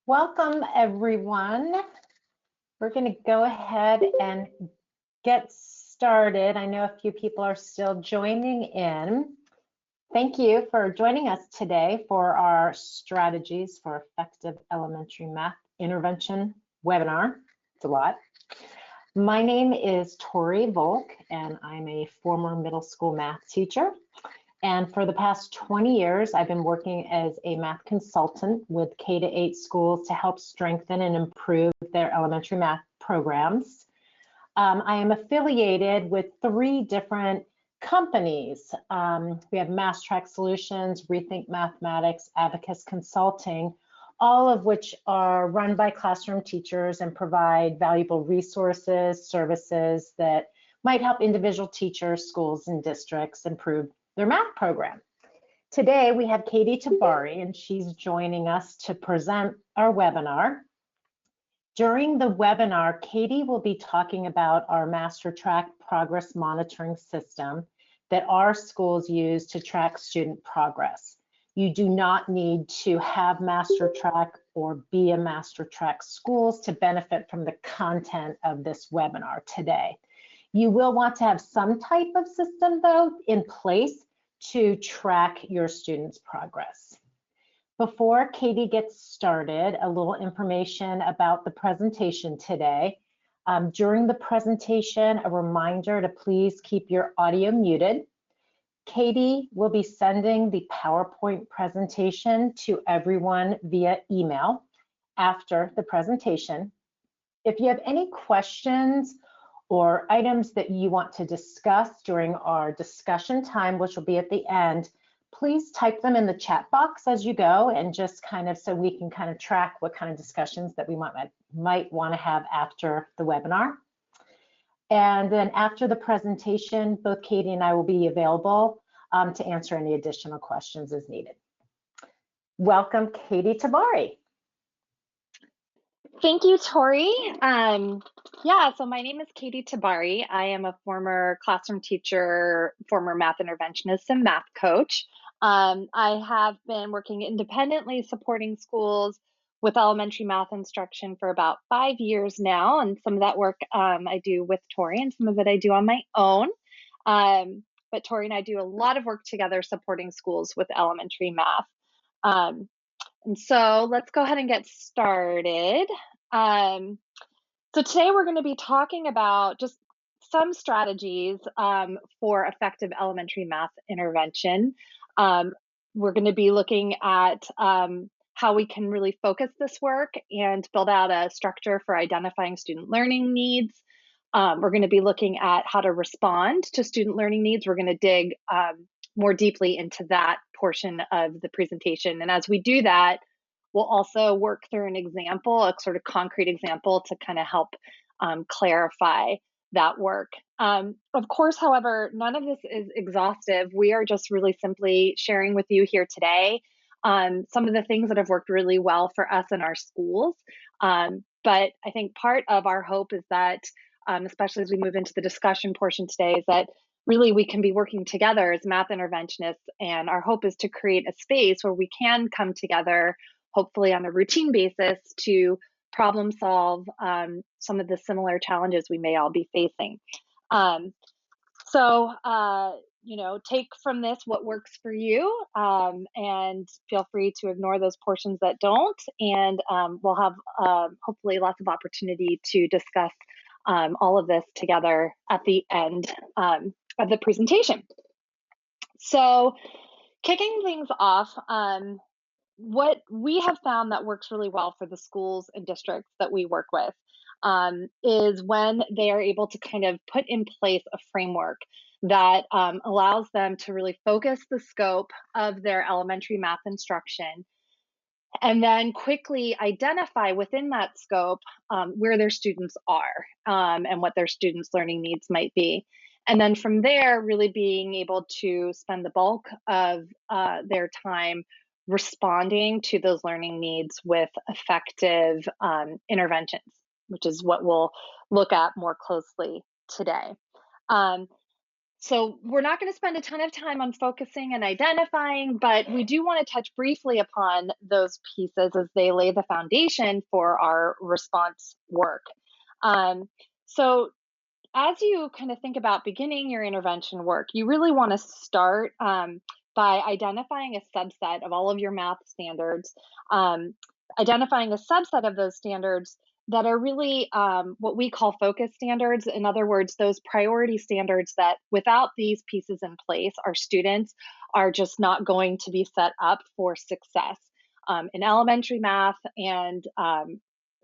Welcome, everyone. We're going to go ahead and get started. I know a few people are still joining in. Thank you for joining us today for our Strategies for Effective Elementary Math Intervention webinar. It's a lot. My name is Tori Volk, and I'm a former middle school math teacher. And for the past 20 years, I've been working as a math consultant with K-8 schools to help strengthen and improve their elementary math programs. I am affiliated with 3 different companies. We have Mass Track Solutions, Rethink Mathematics, Abacus Consulting, all of which are run by classroom teachers and provide valuable resources, services that might help individual teachers, schools, and districts improve their math program. Today we have Katie Tabari, and she's joining us to present our webinar. During the webinar, Katie will be talking about our MasterTrack progress monitoring system that our schools use to track student progress. You do not need to have MasterTrack or be a MasterTrack schools to benefit from the content of this webinar today. You will want to have some type of system, though, in place to track your students' progress. Before Katie gets started, a little information about the presentation today. During the presentation, a reminder to please keep your audio muted. Katie will be sending the PowerPoint presentation to everyone via email after the presentation. If you have any questions or items that you want to discuss during our discussion time, which will be at the end, please type them in the chat box as you go, and just kind of so we can kind of track what kind of discussions that we might want to have after the webinar. And then after the presentation, both Katie and I will be available to answer any additional questions as needed. Welcome, Katie Tabari. Thank you, Tori. So my name is Katie Tabari. I am a former classroom teacher, former math interventionist, and math coach. I have been working independently supporting schools with elementary math instruction for about 5 years now, and some of that work I do with Tori, and some of it I do on my own. But Tori and I do a lot of work together supporting schools with elementary math. And so let's go ahead and get started. So today we're going to be talking about just some strategies for effective elementary math intervention. We're going to be looking at how we can really focus this work and build out a structure for identifying student learning needs. We're going to be looking at how to respond to student learning needs. We're going to dig more deeply into that portion of the presentation. And as we do that, we'll also work through an example, a sort of concrete example to kind of help clarify that work. Of course, however, none of this is exhaustive. We are just really simply sharing with you here today some of the things that have worked really well for us in our schools. But I think part of our hope is that, especially as we move into the discussion portion today, is that really we can be working together as math interventionists, and our hope is to create a space where we can come together, hopefully on a routine basis, to problem solve some of the similar challenges we may all be facing. Take from this what works for you, and feel free to ignore those portions that don't, and we'll have hopefully lots of opportunity to discuss all of this together at the end of the presentation. So kicking things off, what we have found that works really well for the schools and districts that we work with is when they are able to kind of put in place a framework that allows them to really focus the scope of their elementary math instruction, and then quickly identify within that scope where their students are and what their students' learning needs might be. And then from there, really being able to spend the bulk of their time responding to those learning needs with effective interventions, which is what we'll look at more closely today. So we're not going to spend a ton of time on focusing and identifying, but we do want to touch briefly upon those pieces as they lay the foundation for our response work. Um, so as you kind of think about beginning your intervention work, you really want to start by identifying a subset of all of your math standards, um, identifying a subset of those standards that are really what we call focus standards. In other words, those priority standards that without these pieces in place, our students are just not going to be set up for success in elementary math and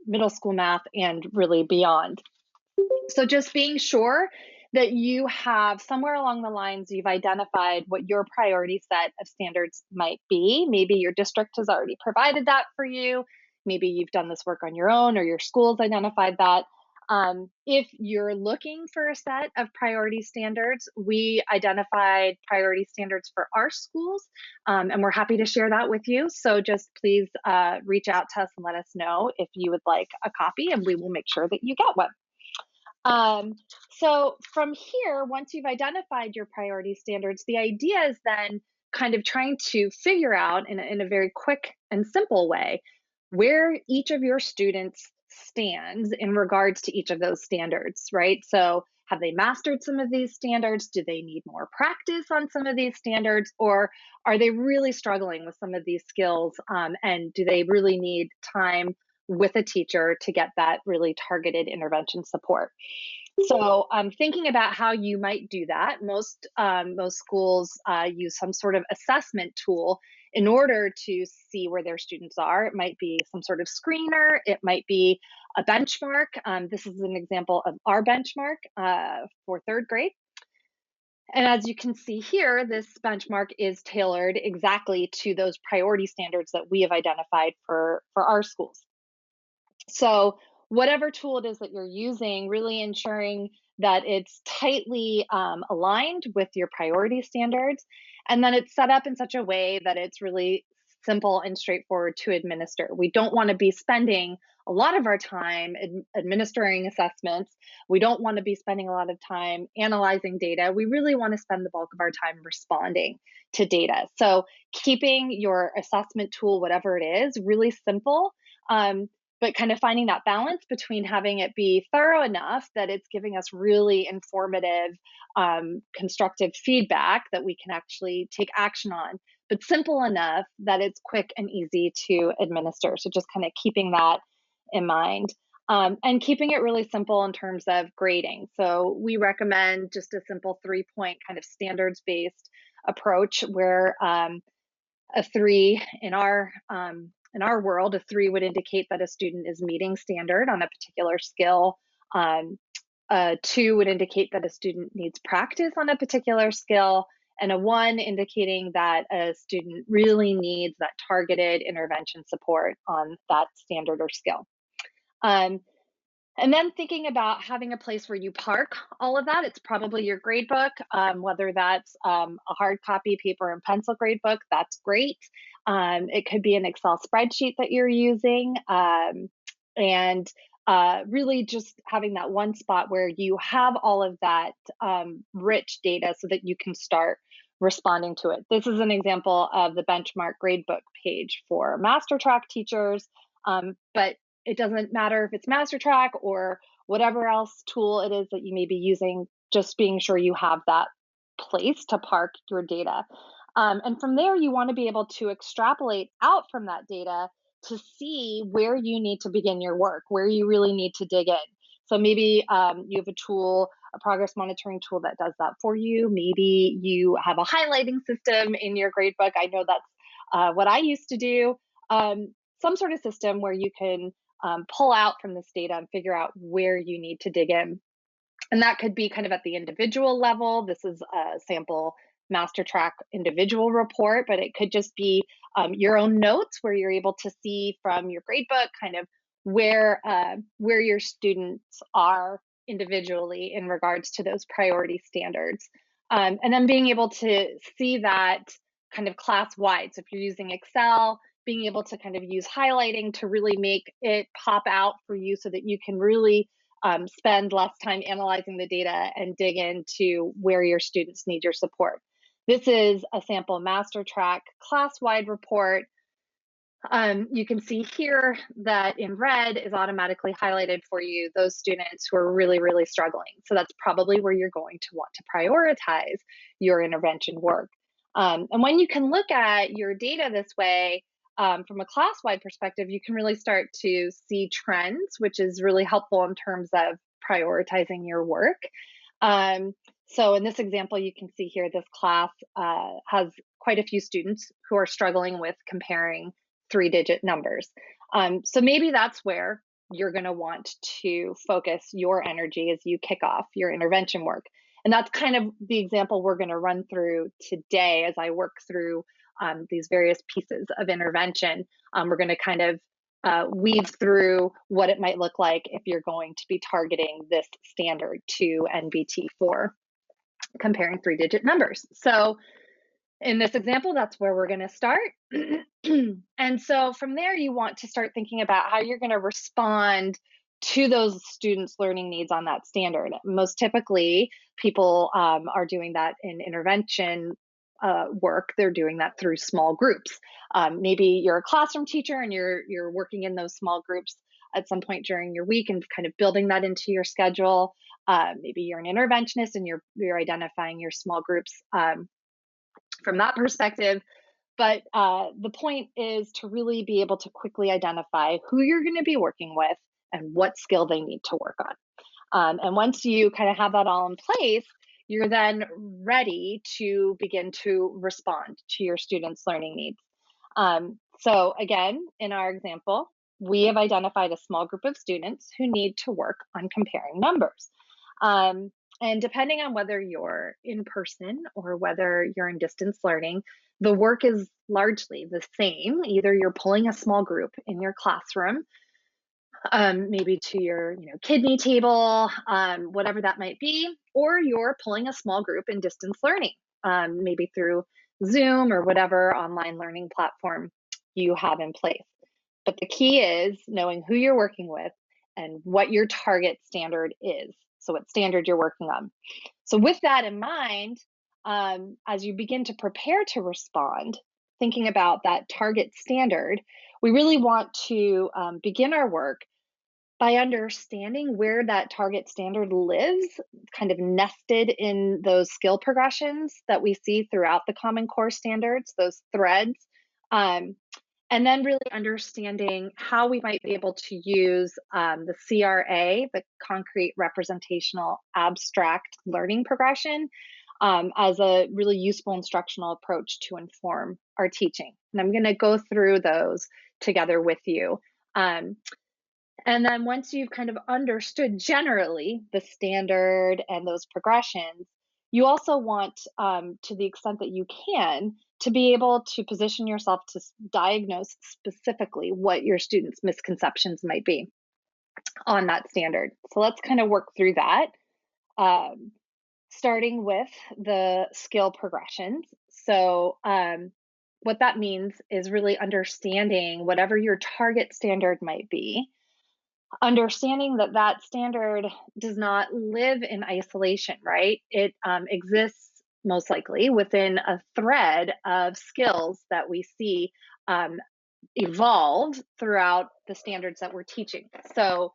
middle school math and really beyond. So just being sure that you have somewhere along the lines, you've identified what your priority set of standards might be. Maybe your district has already provided that for you. Maybe you've done this work on your own or your school's identified that. If you're looking for a set of priority standards, we identified priority standards for our schools, and we're happy to share that with you. So just please reach out to us and let us know if you would like a copy, and we will make sure that you get one. Um, so from here, once you've identified your priority standards, the idea is then kind of trying to figure out in a very quick and simple way where each of your students stands in regards to each of those standards, right? So have they mastered some of these standards? Do they need more practice on some of these standards? Or are they really struggling with some of these skills? And do they really need time with a teacher to get that really targeted intervention support? So thinking about how you might do that, most schools use some sort of assessment tool in order to see where their students are. It might be some sort of screener. It might be a benchmark. This is an example of our benchmark for third grade. And as you can see here, this benchmark is tailored exactly to those priority standards that we have identified for our schools. So whatever tool it is that you're using, really ensuring that it's tightly aligned with your priority standards, and then it's set up in such a way that it's really simple and straightforward to administer. We don't want to be spending a lot of our time administering assessments. We don't want to be spending a lot of time analyzing data. We really want to spend the bulk of our time responding to data. So keeping your assessment tool, whatever it is, really simple, but kind of finding that balance between having it be thorough enough that it's giving us really informative, constructive feedback that we can actually take action on, but simple enough that it's quick and easy to administer. So just kind of keeping that in mind. And keeping it really simple in terms of grading. So we recommend just a simple 3-point kind of standards based approach where a 3 in our world, a 3 would indicate that a student is meeting standard on a particular skill. A 2 would indicate that a student needs practice on a particular skill, and a 1 indicating that a student really needs that targeted intervention support on that standard or skill. And then thinking about having a place where you park all of that, it's probably your grade book, whether that's a hard copy paper and pencil grade book, that's great. It could be an Excel spreadsheet that you're using. And really just having that one spot where you have all of that rich data so that you can start responding to it. This is an example of the benchmark gradebook page for master track teachers, but it doesn't matter if it's MasterTrack or whatever else tool it is that you may be using, just being sure you have that place to park your data. And from there, you want to be able to extrapolate out from that data to see where you need to begin your work, where you really need to dig in. So maybe you have a tool, a progress monitoring tool that does that for you. Maybe you have a highlighting system in your gradebook. I know that's what I used to do. Some sort of system where you can pull out from this data and figure out where you need to dig in. And that could be kind of at the individual level. This is a sample MasterTrack individual report, but it could just be your own notes where you're able to see from your gradebook kind of where your students are individually in regards to those priority standards. And then being able to see that kind of class wide. So if you're using Excel, being able to kind of use highlighting to really make it pop out for you so that you can really spend less time analyzing the data and dig into where your students need your support. This is a sample master track class-wide report. You can see here that in red is automatically highlighted for you those students who are really, really struggling. So that's probably where you're going to want to prioritize your intervention work. And when you can look at your data this way, from a class-wide perspective, you can really start to see trends, which is really helpful in terms of prioritizing your work. So in this example, you can see here this class has quite a few students who are struggling with comparing 3-digit numbers. So maybe that's where you're going to want to focus your energy as you kick off your intervention work. And that's kind of the example we're going to run through today as I work through these various pieces of intervention. We're going to kind of weave through what it might look like if you're going to be targeting this standard 2 NBT for comparing 3-digit numbers. So in this example, that's where we're going to start. And so from there, you want to start thinking about how you're going to respond to those students' learning needs on that standard. Most typically, people are doing that in intervention work. They're doing that through small groups. Maybe you're a classroom teacher and you're working in those small groups at some point during your week and kind of building that into your schedule. Maybe you're an interventionist and you're identifying your small groups from that perspective. But the point is to really be able to quickly identify who you're going to be working with and what skill they need to work on. And once you kind of have that all in place, you're then ready to begin to respond to your students' learning needs. So again, in our example, we have identified a small group of students who need to work on comparing numbers. And depending on whether you're in person or whether you're in distance learning, the work is largely the same. Either you're pulling a small group in your classroom, maybe to your kidney table, whatever that might be, or you're pulling a small group in distance learning, maybe through Zoom or whatever online learning platform you have in place. But the key is knowing who you're working with and what your target standard is. So what standard you're working on. So with that in mind, as you begin to prepare to respond, thinking about that target standard, we really want to begin our work by understanding where that target standard lives, kind of nested in those skill progressions that we see throughout the Common Core standards, those threads. And then really understanding how we might be able to use the CRA, the Concrete Representational Abstract Learning Progression, as a really useful instructional approach to inform our teaching. And I'm going to go through those together with you. And then once you've kind of understood generally the standard and those progressions, you also want, to the extent that you can, to be able to position yourself to diagnose specifically what your students' misconceptions might be on that standard. So let's kind of work through that, starting with the skill progressions. So what that means is really understanding whatever your target standard might be, understanding that that standard does not live in isolation, right? It exists most likely within a thread of skills that we see evolve throughout the standards that we're teaching. So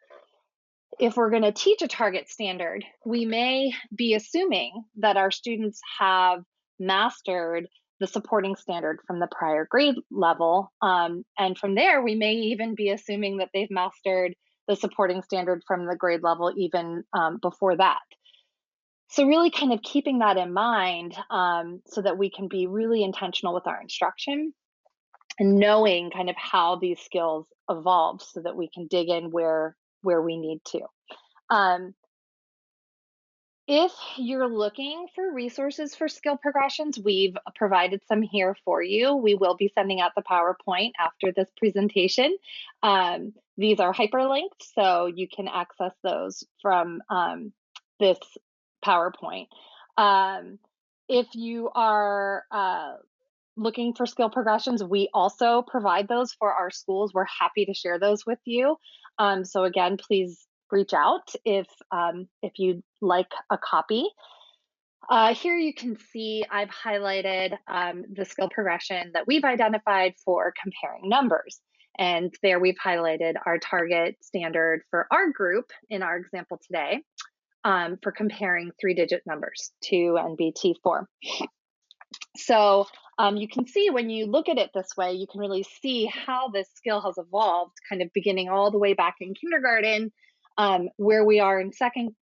if we're going to teach a target standard, we may be assuming that our students have mastered the supporting standard from the prior grade level. And from there, we may even be assuming that they've mastered the supporting standard from the grade level even before that. So really kind of keeping that in mind so that we can be really intentional with our instruction and knowing kind of how these skills evolve so that we can dig in where we need to. If you're looking for resources for skill progressions, we've provided some here for you. We will be sending out the PowerPoint after this presentation. These are hyperlinked, so you can access those from this PowerPoint. If you are looking for skill progressions, we also provide those for our schools. We're happy to share those with you. So again, please reach out if you'd like a copy. Here you can see I've highlighted the skill progression that we've identified for comparing numbers. And there we've highlighted our target standard for our group in our example today for comparing 3-digit numbers, 2 and BT4. So you can see when you look at it this way, you can really see how this skill has evolved, kind of beginning all the way back in kindergarten, where we are in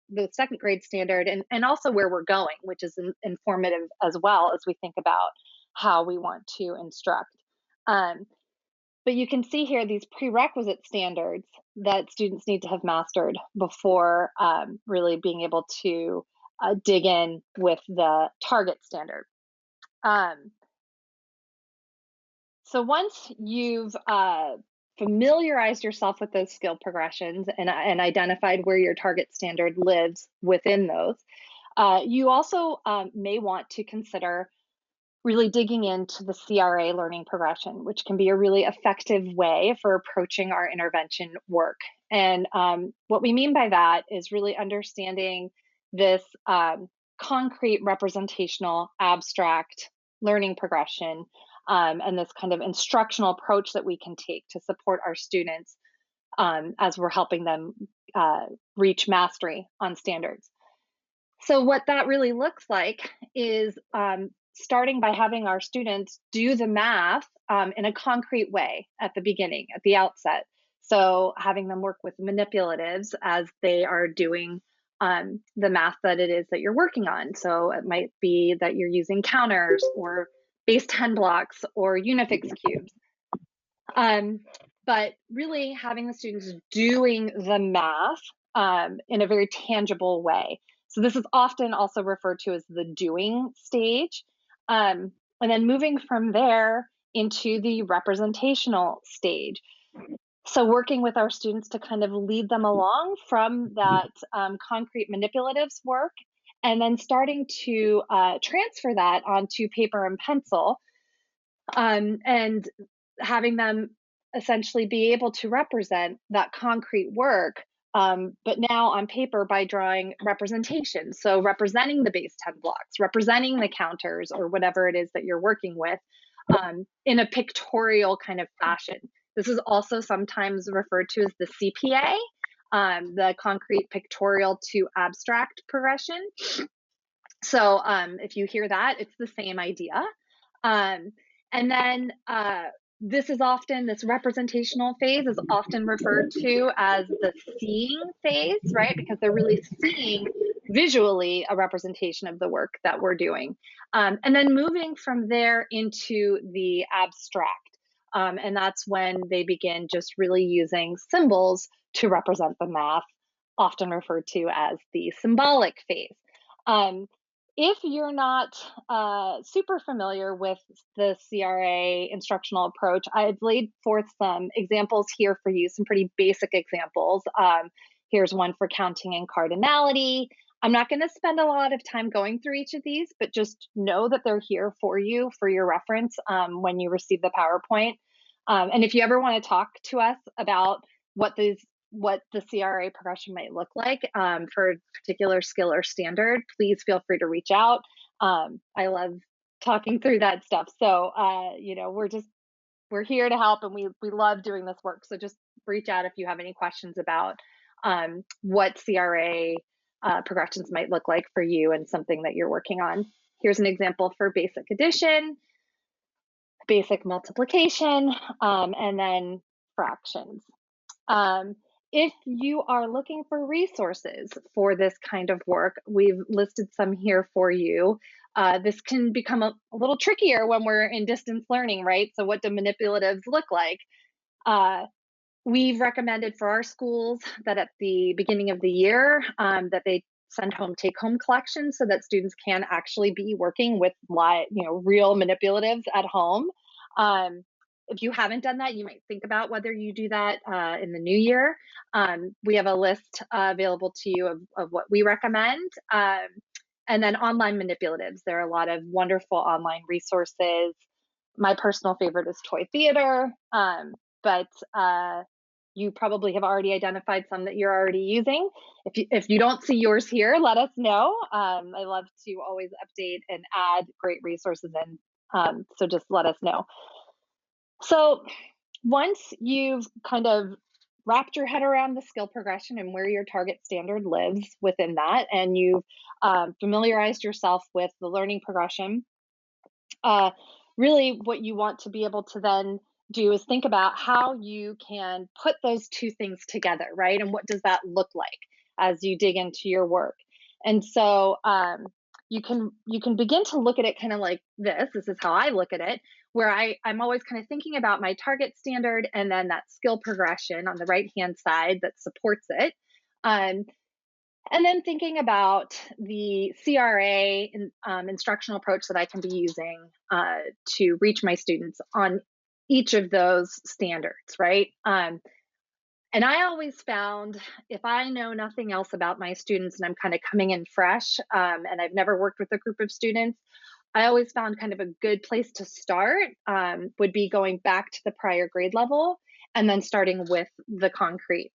the second grade standard, and also where we're going, which is informative as well as we think about how we want to instruct. But you can see here these prerequisite standards that students need to have mastered before really being able to dig in with the target standard. So once you've familiarized yourself with those skill progressions and identified where your target standard lives within those, you also may want to consider really digging into the CRA learning progression, which can be a really effective way for approaching our intervention work. And what we mean by that is really understanding this concrete representational abstract learning progression and this kind of instructional approach that we can take to support our students as we're helping them reach mastery on standards. So what that really looks like is starting by having our students do the math in a concrete way at the beginning, at the outset. So having them work with manipulatives as they are doing the math that it is that you're working on. So it might be that you're using counters or base 10 blocks or Unifix cubes. But really having the students doing the math in a very tangible way. So this is often also referred to as the doing stage. And then moving from there into the representational stage. So working with our students to kind of lead them along from that concrete manipulatives work, and then starting to transfer that onto paper and pencil, and having them essentially be able to represent that concrete work, but now on paper by drawing representation. So representing the base 10 blocks, representing the counters or whatever it is that you're working with in a pictorial kind of fashion. This is also sometimes referred to as the CPA, the concrete pictorial to abstract progression. So if you hear that, it's the same idea. And then this representational phase is often referred to as the seeing phase, right? Because they're really seeing visually a representation of the work that we're doing. And then moving from there into the abstract. And that's when they begin just really using symbols to represent the math, often referred to as the symbolic phase. If you're not super familiar with the CRA instructional approach, I've laid forth some examples here for you, some pretty basic examples. Here's one for counting and cardinality. I'm not going to spend a lot of time going through each of these, but just know that they're here for you for your reference when you receive the PowerPoint. And if you ever want to talk to us about what the CRA progression might look like for a particular skill or standard, please feel free to reach out. I love talking through that stuff. So, we're here to help, and we love doing this work. So just reach out if you have any questions about what CRA progressions might look like for you and something that you're working on. Here's an example for basic addition, basic multiplication, and then fractions. If you are looking for resources for this kind of work, we've listed some here for you. This can become a little trickier when we're in distance learning, right? So what do manipulatives look like? We've recommended for our schools that at the beginning of the year that they send home take-home collections so that students can actually be working with real manipulatives at home. If you haven't done that, you might think about whether you do that in the new year. We have a list available to you of what we recommend. And then online manipulatives. There are a lot of wonderful online resources. My personal favorite is Toy Theater, but You probably have already identified some that you're already using. If you don't see yours here, let us know. I love to always update and add great resources in. So just let us know. So once you've kind of wrapped your head around the skill progression and where your target standard lives within that, and you've familiarized yourself with the learning progression, uh, really what you want to be able to then do is think about how you can put those two things together, right? And what does that look like as you dig into your work? And so you can begin to look at it kind of like this. This is how I look at it, where I'm always kind of thinking about my target standard and then that skill progression on the right hand side that supports it. Um, and then thinking about the CRA instructional approach that I can be using to reach my students on each of those standards, right? And I always found if I know nothing else about my students and I'm kind of coming in fresh and I've never worked with a group of students, I always found kind of a good place to start would be going back to the prior grade level and then starting with the concrete,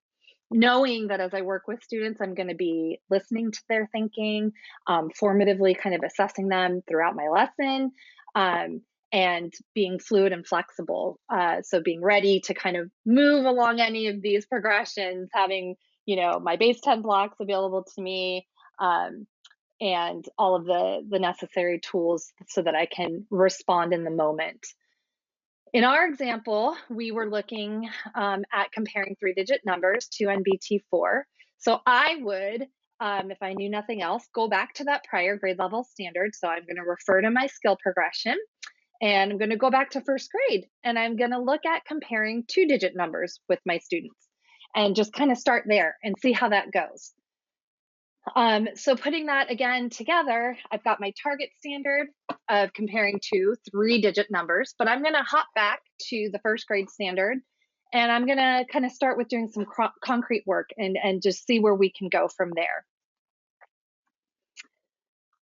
knowing that as I work with students, I'm going to be listening to their thinking, formatively kind of assessing them throughout my lesson, um, and being fluid and flexible. So being ready to kind of move along any of these progressions, having my base 10 blocks available to me, and all of the necessary tools so that I can respond in the moment. In our example, we were looking at comparing three-digit numbers to NBT4. So I would, if I knew nothing else, go back to that prior grade level standard. So I'm going to refer to my skill progression and I'm going to go back to first grade and I'm going to look at comparing two-digit numbers with my students and just kind of start there and see how that goes. So putting that again together, I've got my target standard of comparing to three-digit numbers, but I'm going to hop back to the first grade standard and I'm going to kind of start with doing some concrete work and just see where we can go from there.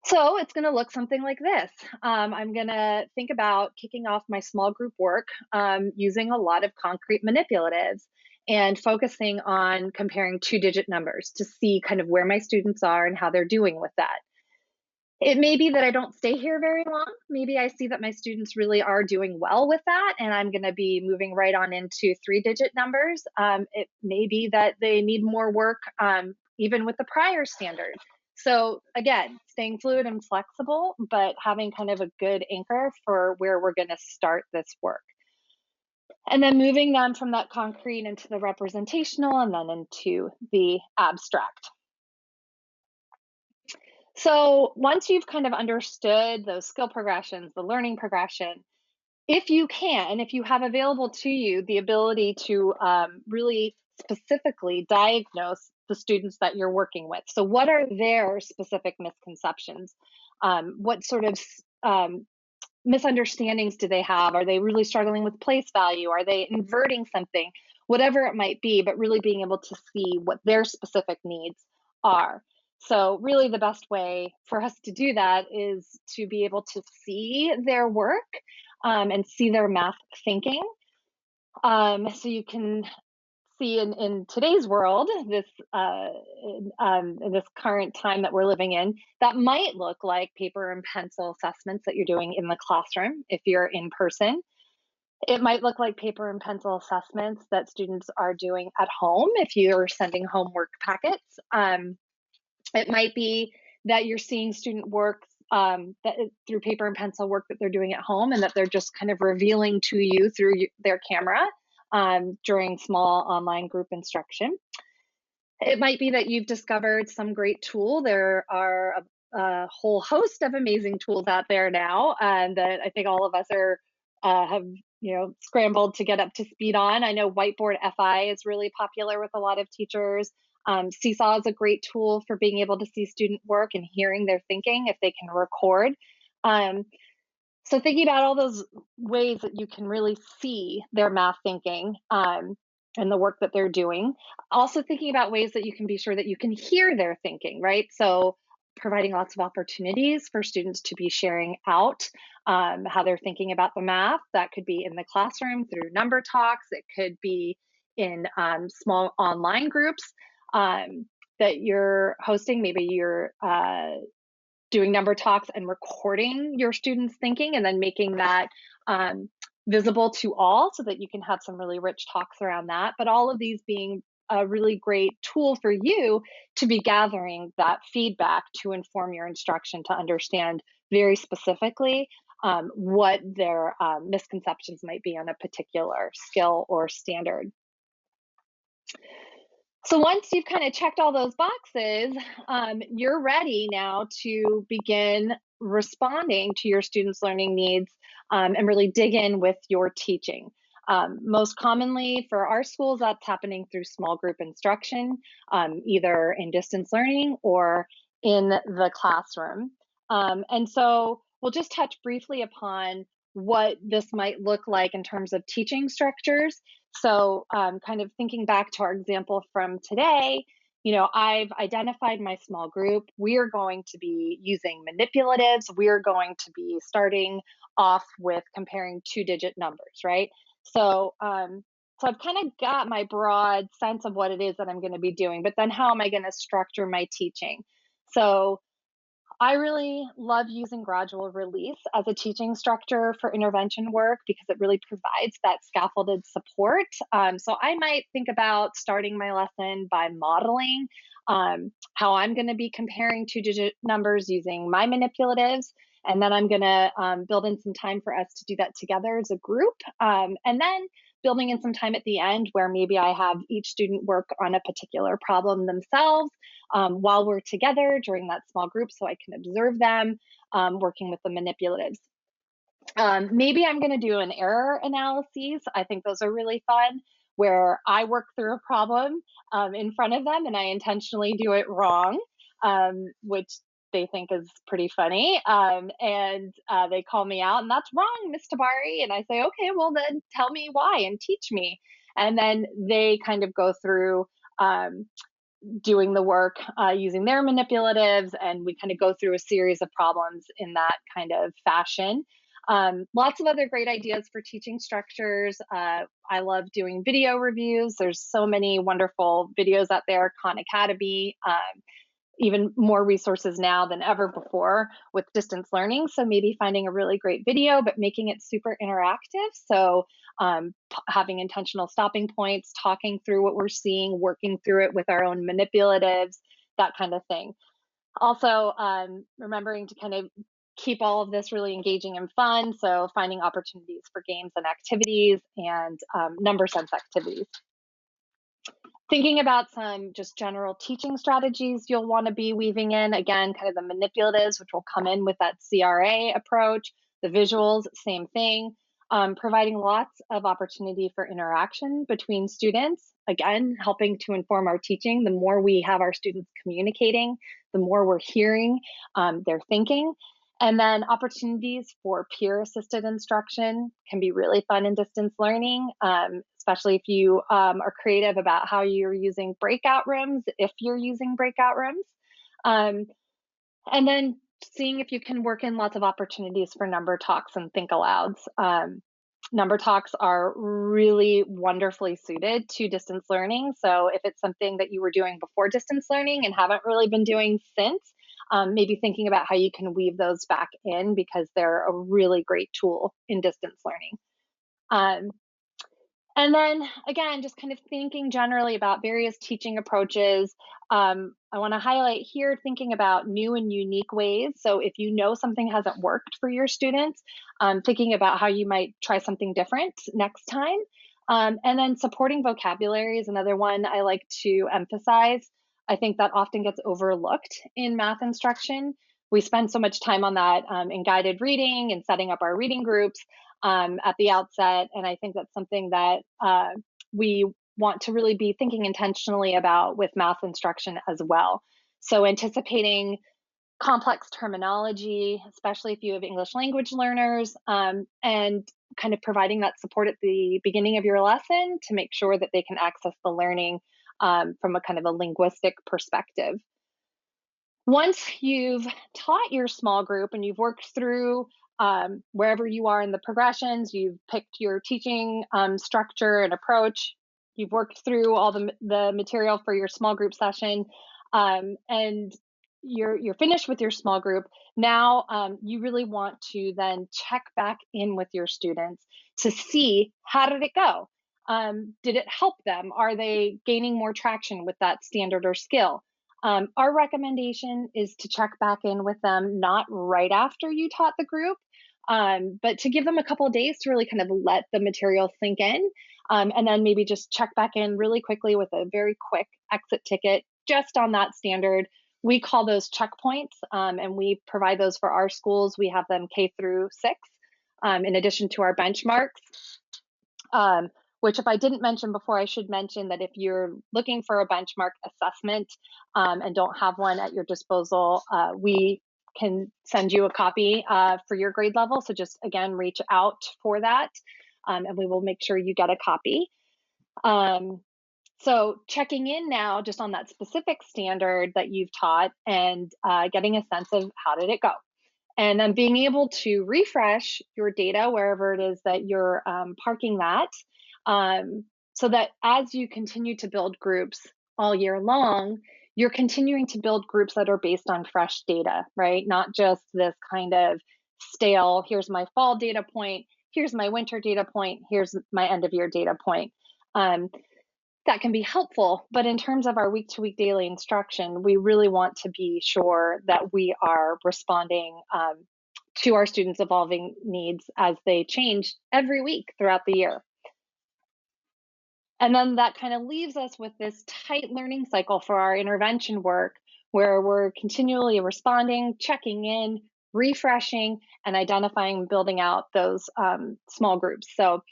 So it's going to look something like this. I'm going to think about kicking off my small group work using a lot of concrete manipulatives and focusing on comparing two-digit numbers to see kind of where my students are and how they're doing with that. It may be that I don't stay here very long. Maybe I see that my students really are doing well with that, and I'm going to be moving right on into three-digit numbers. It may be that they need more work even with the prior standard. So again, staying fluid and flexible, but having kind of a good anchor for where we're going to start this work. And then moving them from that concrete into the representational and then into the abstract. So once you've kind of understood those skill progressions, the learning progression, if you have available to you the ability to really specifically diagnose the students that you're working with. So what are their specific misconceptions? What sort of misunderstandings do they have? Are they really struggling with place value? Are they inverting something? Whatever it might be, but really being able to see what their specific needs are. So really the best way for us to do that is to be able to see their work and see their math thinking. So you can see in today's world, this in this current time that we're living in, that might look like paper and pencil assessments that you're doing in the classroom if you're in person. It might look like paper and pencil assessments that students are doing at home if you're sending homework packets. It might be that you're seeing student work through paper and pencil work that they're doing at home and that they're just kind of revealing to you through their camera during small online group instruction. It might be that you've discovered some great tool. There are a whole host of amazing tools out there now that I think all of us have scrambled to get up to speed on. I know Whiteboard FI is really popular with a lot of teachers. Seesaw is a great tool for being able to see student work and hearing their thinking if they can record. So thinking about all those ways that you can really see their math thinking and the work that they're doing. Also thinking about ways that you can be sure that you can hear their thinking, right? So providing lots of opportunities for students to be sharing out how they're thinking about the math. That could be in the classroom through number talks. It could be in small online groups that you're hosting. Maybe you're doing number talks and recording your students' thinking and then making that visible to all so that you can have some really rich talks around that. But all of these being a really great tool for you to be gathering that feedback to inform your instruction, to understand very specifically what their misconceptions might be on a particular skill or standard. So once you've kind of checked all those boxes, you're ready now to begin responding to your students' learning needs and really dig in with your teaching. Most commonly for our schools, that's happening through small group instruction, either in distance learning or in the classroom. And so we'll just touch briefly upon what this might look like in terms of teaching structures. So, kind of thinking back to our example from today, I've identified my small group. We are going to be using manipulatives. We are going to be starting off with comparing two-digit numbers, right? So I've kind of got my broad sense of what it is that I'm going to be doing, but then how am I going to structure my teaching? So I really love using gradual release as a teaching structure for intervention work because it really provides that scaffolded support. So I might think about starting my lesson by modeling how I'm going to be comparing two-digit numbers using my manipulatives. And then I'm going to build in some time for us to do that together as a group. And then building in some time at the end where maybe I have each student work on a particular problem themselves while we're together during that small group so I can observe them working with the manipulatives. Maybe I'm going to do an error analysis. I think those are really fun where I work through a problem in front of them and I intentionally do it wrong, which they think is pretty funny. And they call me out, and that's wrong, Miss Tabari. And I say, okay, well, then tell me why and teach me. And then they kind of go through doing the work using their manipulatives, and we kind of go through a series of problems in that kind of fashion. Lots of other great ideas for teaching structures. I love doing video reviews. There's so many wonderful videos out there, Khan Academy, even more resources now than ever before with distance learning. So maybe finding a really great video, but making it super interactive. So having intentional stopping points, talking through what we're seeing, working through it with our own manipulatives, that kind of thing. Also, remembering to kind of keep all of this really engaging and fun. So finding opportunities for games and activities and number sense activities. Thinking about some just general teaching strategies you'll want to be weaving in, again, kind of the manipulatives, which will come in with that CRA approach, the visuals, same thing, providing lots of opportunity for interaction between students, again, helping to inform our teaching. The more we have our students communicating, the more we're hearing their thinking. And then opportunities for peer-assisted instruction can be really fun in distance learning, especially if you are creative about how you're using breakout rooms, if you're using breakout rooms. And then seeing if you can work in lots of opportunities for number talks and think alouds. Number talks are really wonderfully suited to distance learning. So if it's something that you were doing before distance learning and haven't really been doing since, maybe thinking about how you can weave those back in because they're a really great tool in distance learning. And then again, just kind of thinking generally about various teaching approaches. I want to highlight here thinking about new and unique ways. So if you know something hasn't worked for your students, thinking about how you might try something different next time. And then supporting vocabulary is another one I like to emphasize. I think that often gets overlooked in math instruction. We spend so much time on that in guided reading and setting up our reading groups at the outset. And I think that's something that we want to really be thinking intentionally about with math instruction as well. So anticipating complex terminology, especially if you have English language learners, and kind of providing that support at the beginning of your lesson to make sure that they can access the learning from a kind of a linguistic perspective. Once you've taught your small group and you've worked through wherever you are in the progressions, you've picked your teaching structure and approach, you've worked through all the material for your small group session, and you're finished with your small group. Now you really want to then check back in with your students to see how did it go. Did it help them? Are they gaining more traction with that standard or skill? Our recommendation is to check back in with them not right after you taught the group, but to give them a couple of days to really kind of let the material sink in, and then maybe just check back in really quickly with a very quick exit ticket just on that standard. We call those checkpoints, and we provide those for our schools. We have them K through 6, in addition to our benchmarks. Which if I didn't mention before, I should mention that if you're looking for a benchmark assessment and don't have one at your disposal, we can send you a copy for your grade level. So just again, reach out for that and we will make sure you get a copy. So checking in now just on that specific standard that you've taught and getting a sense of how did it go. And then being able to refresh your data wherever it is that you're parking that, so that as you continue to build groups all year long, you're continuing to build groups that are based on fresh data, right? Not just this kind of stale, here's my fall data point, here's my winter data point, here's my end of year data point. That can be helpful, but in terms of our week-to-week daily instruction, we really want to be sure that we are responding to our students' evolving needs as they change every week throughout the year. And then that kind of leaves us with this tight learning cycle for our intervention work, where we're continually responding, checking in, refreshing, and identifying and building out those small groups. So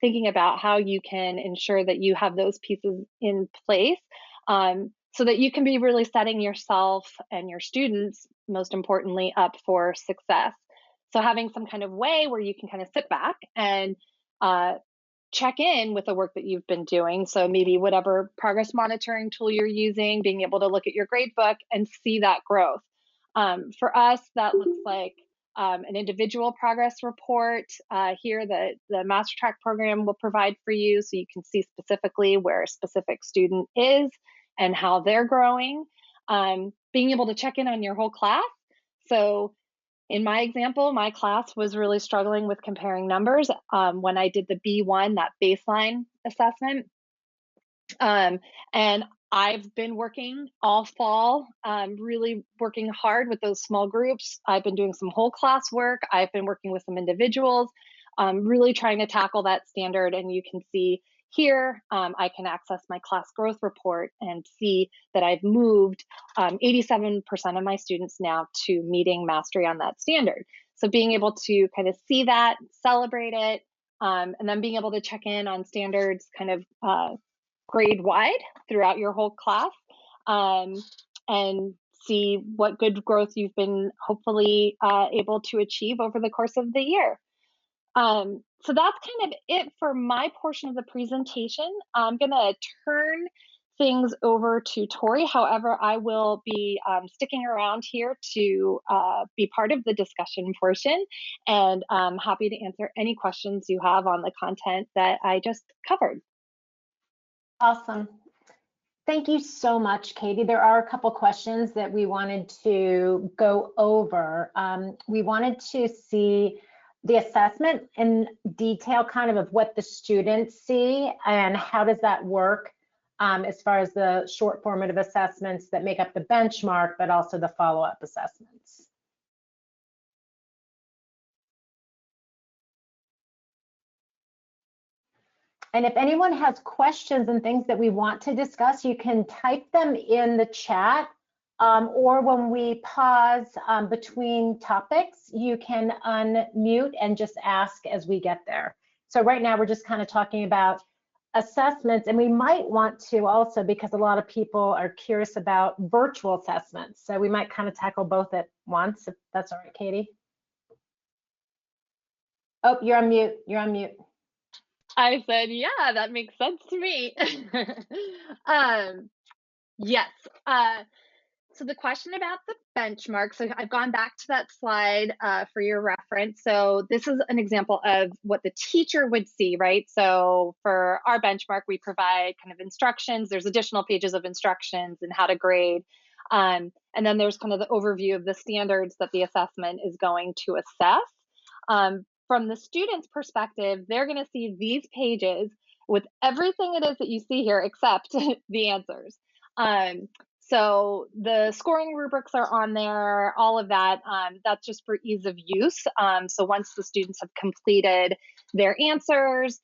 thinking about how you can ensure that you have those pieces in place so that you can be really setting yourself and your students, most importantly, up for success. So having some kind of way where you can kind of sit back and check in with the work that you've been doing. So maybe whatever progress monitoring tool you're using, being able to look at your grade book and see that growth. For us, that looks like an individual progress report here that the Master Track program will provide for you, so you can see specifically where a specific student is and how they're growing. Being able to check in on your whole class. So in my example, my class was really struggling with comparing numbers when I did the B1, that baseline assessment. And I've been working all fall, really working hard with those small groups. I've been doing some whole class work. I've been working with some individuals, really trying to tackle that standard. And you can see here, I can access my class growth report and see that I've moved 87% of my students now to meeting mastery on that standard. So being able to kind of see that, celebrate it, and then being able to check in on standards kind of grade wide throughout your whole class and see what good growth you've been hopefully able to achieve over the course of the year. So that's kind of it for my portion of the presentation. I'm going to turn things over to Tori. However, I will be sticking around here to be part of the discussion portion, and I'm happy to answer any questions you have on the content that I just covered. Awesome. Thank you so much, Katie. There are a couple questions that we wanted to go over. We wanted to see the assessment in detail, kind of what the students see and how does that work as far as the short formative assessments that make up the benchmark, but also the follow-up assessments. And if anyone has questions and things that we want to discuss, you can type them in the chat, or when we pause between topics, you can unmute and just ask as we get there. So right now we're just kind of talking about assessments, and we might want to also, because a lot of people are curious about virtual assessments, so we might kind of tackle both at once, if that's all right, Katie. Oh, you're on mute. You're on mute. I said, yeah, that makes sense to me. Yes. So the question about the benchmark, so I've gone back to that slide for your reference. So this is an example of what the teacher would see, right? So for our benchmark, we provide kind of instructions. There's additional pages of instructions and how to grade. And then there's kind of the overview of the standards that the assessment is going to assess. From the student's perspective, they're going to see these pages with everything it is that you see here except the answers. So the scoring rubrics are on there, all of that. That's just for ease of use. So once the students have completed their answers,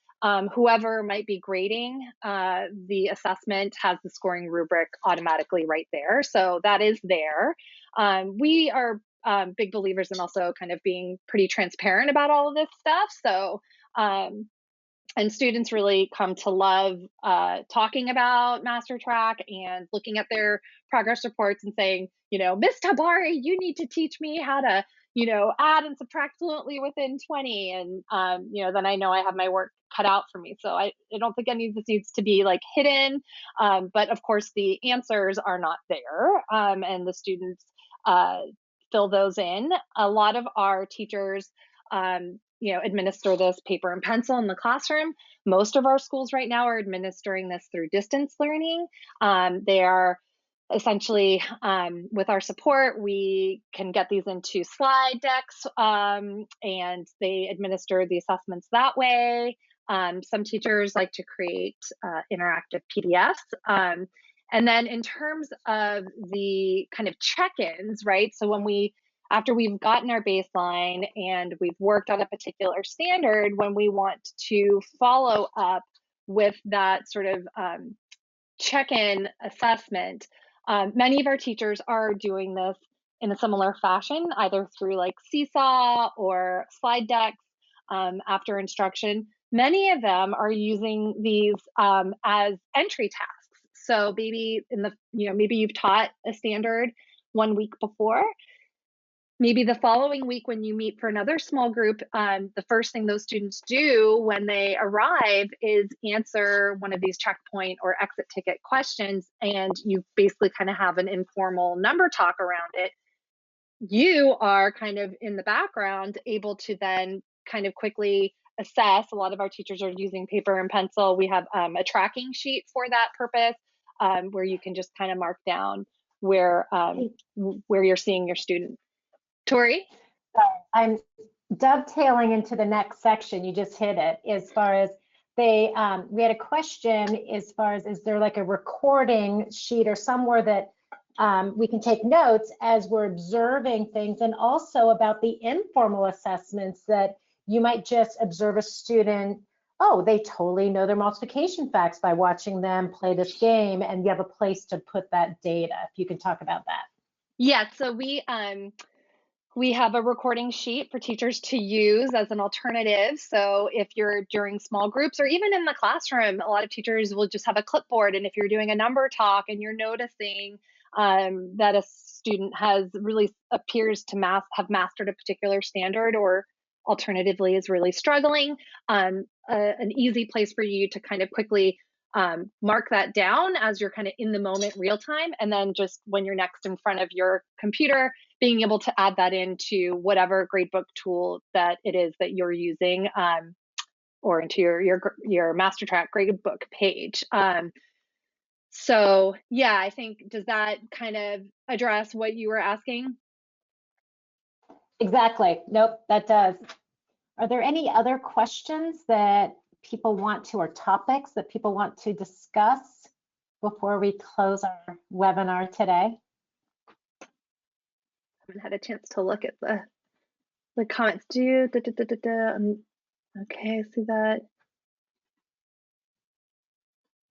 whoever might be grading the assessment has the scoring rubric automatically right there. So that is there. We are big believers in also kind of being pretty transparent about all of this stuff. So and students really come to love talking about MasterTrack and looking at their progress reports and saying, you know, Miss Tabari, you need to teach me how to, you know, add and subtract fluently within 20. And, you know, then I know I have my work cut out for me. So I don't think any of this needs to be like hidden. But of course, the answers are not there. And the students fill those in. A lot of our teachers, you know, administer this paper and pencil in the classroom. Most of our schools right now are administering this through distance learning. They are essentially, with our support, we can get these into slide decks and they administer the assessments that way. Some teachers like to create interactive PDFs. And then in terms of the kind of check-ins, right? So when after we've gotten our baseline and we've worked on a particular standard, when we want to follow up with that sort of check-in assessment, many of our teachers are doing this in a similar fashion, either through like Seesaw or slide decks after instruction. Many of them are using these as entry tasks. So maybe maybe you've taught a standard 1 week before. Maybe the following week when you meet for another small group, the first thing those students do when they arrive is answer one of these checkpoint or exit ticket questions, and you basically kind of have an informal number talk around it. You are kind of in the background able to then kind of quickly assess. A lot of our teachers are using paper and pencil. We have a tracking sheet for that purpose where you can just kind of mark down where you're seeing your student. Tori? I'm dovetailing into the next section. You just hit it. As far as we had a question as far as, is there like a recording sheet or somewhere that we can take notes as we're observing things, and also about the informal assessments that you might just observe a student, oh, they totally know their multiplication facts by watching them play this game, and you have a place to put that data. If you can talk about that. Yeah, so we have a recording sheet for teachers to use as an alternative. So if you're during small groups or even in the classroom, a lot of teachers will just have a clipboard. And if you're doing a number talk and you're noticing that a student appears to have mastered a particular standard, or alternatively is really struggling, an easy place for you to kind of quickly mark that down as you're kind of in the moment, real time. And then just when you're next in front of your computer, being able to add that into whatever gradebook tool that it is that you're using, or into your MasterTrack gradebook page. So yeah, I think, does that kind of address what you were asking? Exactly. Nope, that does. Are there any other questions that people want to, or topics that people want to discuss before we close our webinar today? I haven't had a chance to look at the comments. Okay, I see that.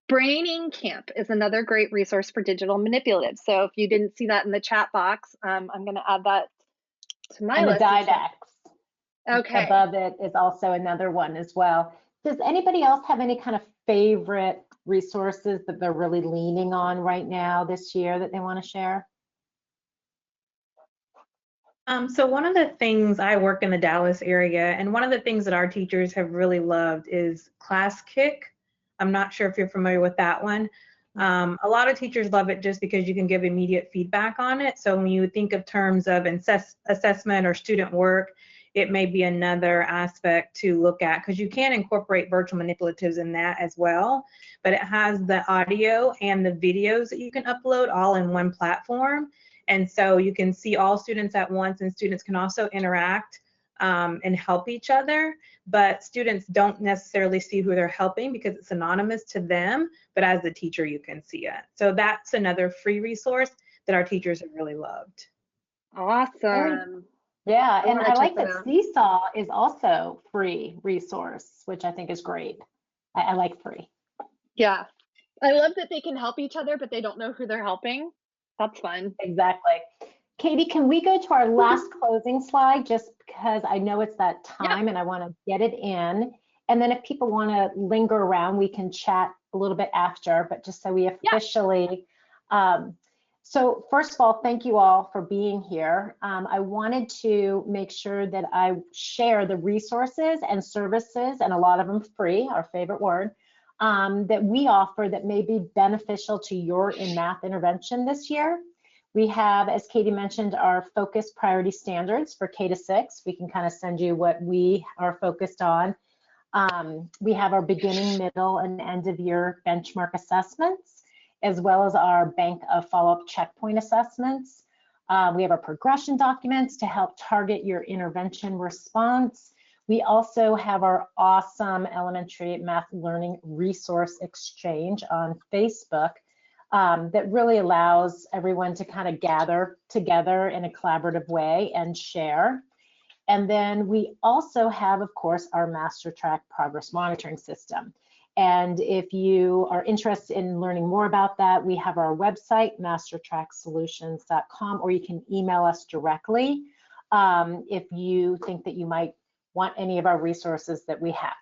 Braining Camp is another great resource for digital manipulatives. So if you didn't see that in the chat box, I'm going to add that to my list. And the Didax. Okay. Above it is also another one as well. Does anybody else have any kind of favorite resources that they're really leaning on right now this year that they want to share? So one of the things, I work in the Dallas area, and one of the things that our teachers have really loved is ClassKick. I'm not sure if you're familiar with that one, A lot of teachers love it just because you can give immediate feedback on it. So when you think of terms of assessment or student work, it may be another aspect to look at, because you can incorporate virtual manipulatives in that as well, but it has the audio and the videos that you can upload all in one platform. And so you can see all students at once, and students can also interact and help each other, but students don't necessarily see who they're helping because it's anonymous to them, but as the teacher you can see it. So that's another free resource that our teachers have really loved. Awesome. Yeah, I and wanna I like check that that out. Seesaw is also free resource, which I think is great. I like free. Yeah. I love that they can help each other, but they don't know who they're helping. That's fun. Exactly. Katie, can we go to our last closing slide, just because I know it's that time and I want to get it in. And then if people want to linger around, we can chat a little bit after, but just so we officially. So first of all, thank you all for being here. I wanted to make sure that I share the resources and services, and a lot of them free, our favorite word, that we offer that may be beneficial to your in-math intervention this year. We have, as Katie mentioned, our focus priority standards for K to 6. We can kind of send you what we are focused on. We have our beginning, middle, and end of year benchmark assessments, as well as our bank of follow-up checkpoint assessments. We have our progression documents to help target your intervention response. We also have our awesome elementary math learning resource exchange on Facebook that really allows everyone to kind of gather together in a collaborative way and share. And then we also have, of course, our MasterTrack progress monitoring system. And if you are interested in learning more about that, we have our website, mastertracksolutions.com, or you can email us directly if you think that you might want any of our resources that we have.